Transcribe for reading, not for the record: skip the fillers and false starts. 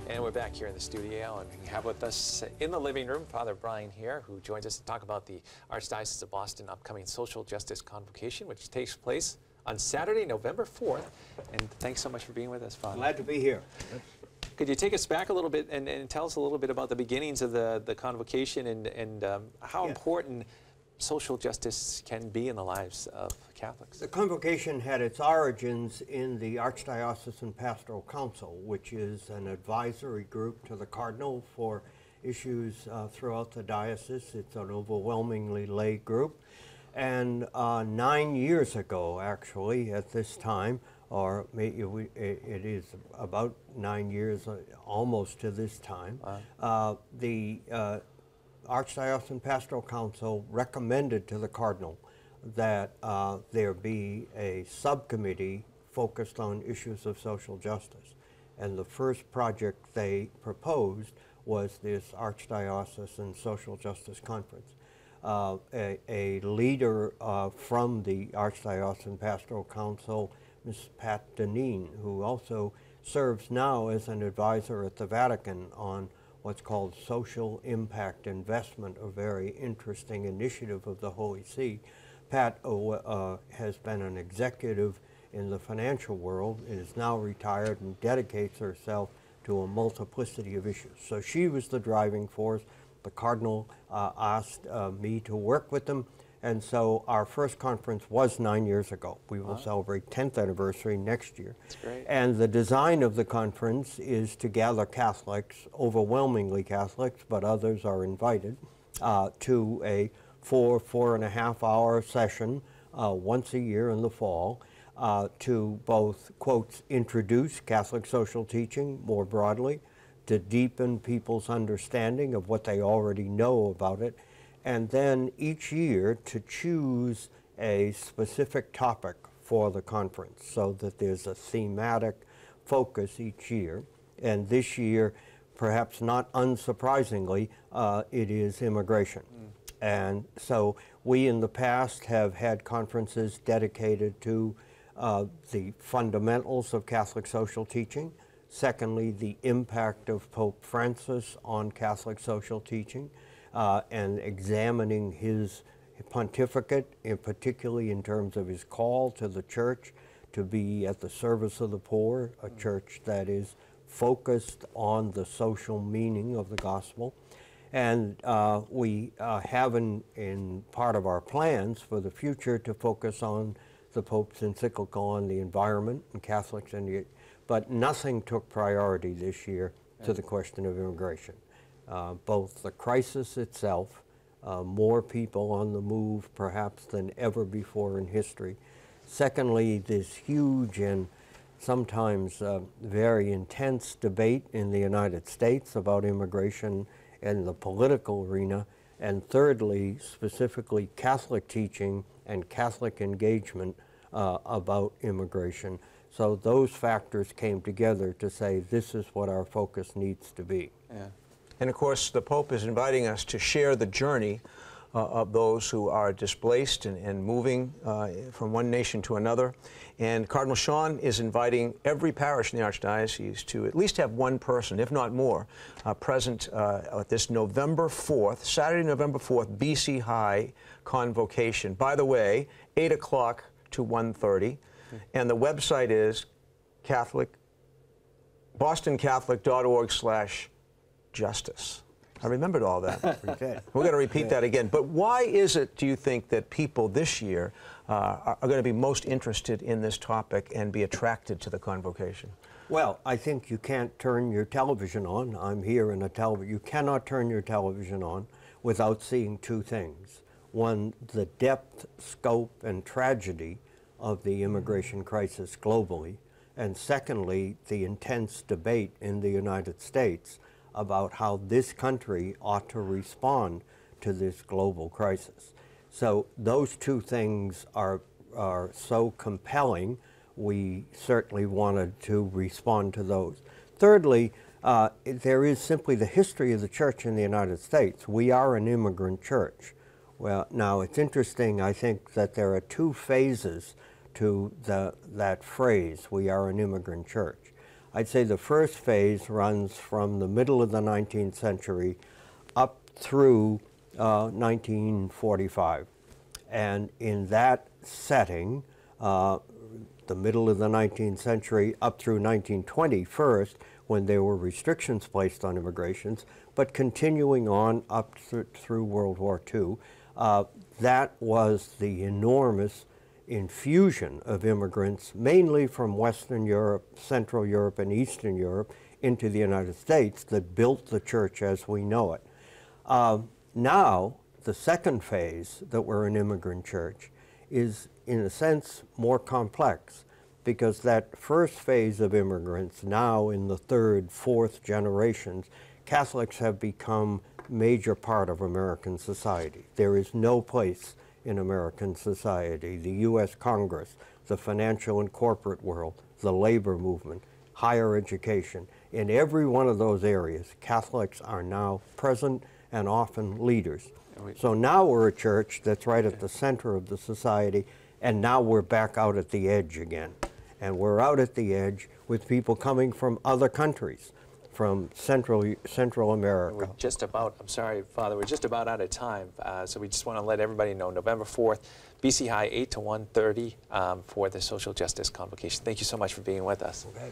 And we're back here in the studio, and we have with us in the living room Father Bryan Hehir, who joins us to talk about the Archdiocese of Boston upcoming Social Justice Convocation, which takes place on Saturday, November 4th. And thanks so much for being with us, Father. Glad to be here. Could you take us back a little bit and tell us a little bit about the beginnings of the convocation and how important social justice can be in the lives of Catholics? The convocation had its origins in the Archdiocesan Pastoral Council, which is an advisory group to the Cardinal for issues throughout the diocese. It's an overwhelmingly lay group. And 9 years ago, actually, at this time, or maybe it is about 9 years, almost to this time, the Archdiocesan Pastoral Council recommended to the Cardinal that there be a subcommittee focused on issues of social justice. And the first project they proposed was this Archdiocesan Social Justice Conference. A leader from the Archdiocesan Pastoral Council, Ms. Pat Deneen, who also serves now as an advisor at the Vatican on what's called social impact investment, a very interesting initiative of the Holy See. Pat has been an executive in the financial world, is now retired and dedicates herself to a multiplicity of issues. So she was the driving force. The Cardinal asked me to work with them, and so our first conference was 9 years ago. We will celebrate 10th anniversary next year. That's great. And the design of the conference is to gather Catholics, overwhelmingly Catholics, but others are invited, to a 4.5 hour session once a year in the fall to both, quotes, introduce Catholic social teaching more broadly, to deepen people's understanding of what they already know about it, and then each year to choose a specific topic for the conference so that there's a thematic focus each year. And this year, perhaps not unsurprisingly, it is immigration. And so we in the past have had conferences dedicated to the fundamentals of Catholic social teaching. Secondly, the impact of Pope Francis on Catholic social teaching and examining his pontificate, particularly in terms of his call to the Church to be at the service of the poor, a Church that is focused on the social meaning of the gospel. And we have in part of our plans for the future to focus on the Pope's encyclical on the environment and Catholics, but nothing took priority this year to the question of immigration. Both the crisis itself, more people on the move perhaps than ever before in history. Secondly, this huge and sometimes very intense debate in the United States about immigration in the political arena. And thirdly, specifically Catholic teaching and Catholic engagement about immigration. So those factors came together to say this is what our focus needs to be. Yeah. And of course, the Pope is inviting us to share the journey of those who are displaced and moving from one nation to another. And Cardinal Sean is inviting every parish in the Archdiocese to at least have one person, if not more, present at this November 4th, Saturday, November 4th, BC High Convocation. By the way, 8 o'clock to 1:30. And the website is bostoncatholic.org/justice. I remembered all that. We're going to repeat that again. But why is it, do you think, that people this year are going to be most interested in this topic and be attracted to the convocation? Well, I think you can't turn your television on. I'm here in a television. You cannot turn your television on without seeing two things. One, the depth, scope, and tragedy of the immigration crisis globally. And secondly, the intense debate in the United States about how this country ought to respond to this global crisis. So those two things are so compelling, we certainly wanted to respond to those. Thirdly, there is simply the history of the Church in the United States. We are an immigrant church. Well, now it's interesting, I think, that there are two phases to that phrase, we are an immigrant church. I'd say the first phase runs from the middle of the 19th century up through 1945. And in that setting, the middle of the 19th century up through 1920 first, when there were restrictions placed on immigrations, but continuing on up through World War II, that was the enormous infusion of immigrants, mainly from Western Europe, Central Europe, and Eastern Europe, into the United States that built the church as we know it. Now, the second phase that we're an immigrant church is, in a sense, more complex, because that first phase of immigrants, now in the third, fourth generations, Catholics have become a major part of American society. There is no place in American society, the U.S. Congress, the financial and corporate world, the labor movement, higher education. In every one of those areas, Catholics are now present and often leaders. So now we're a church that's right at the center of the society, and now we're back out at the edge again. And we're out at the edge with people coming from other countries, from Central America. We're just about, I'm sorry, Father, we're just about out of time. So we just want to let everybody know, November 4th, BC High, 8 to 1:30 for the Social Justice Convocation. Thank you so much for being with us. Okay.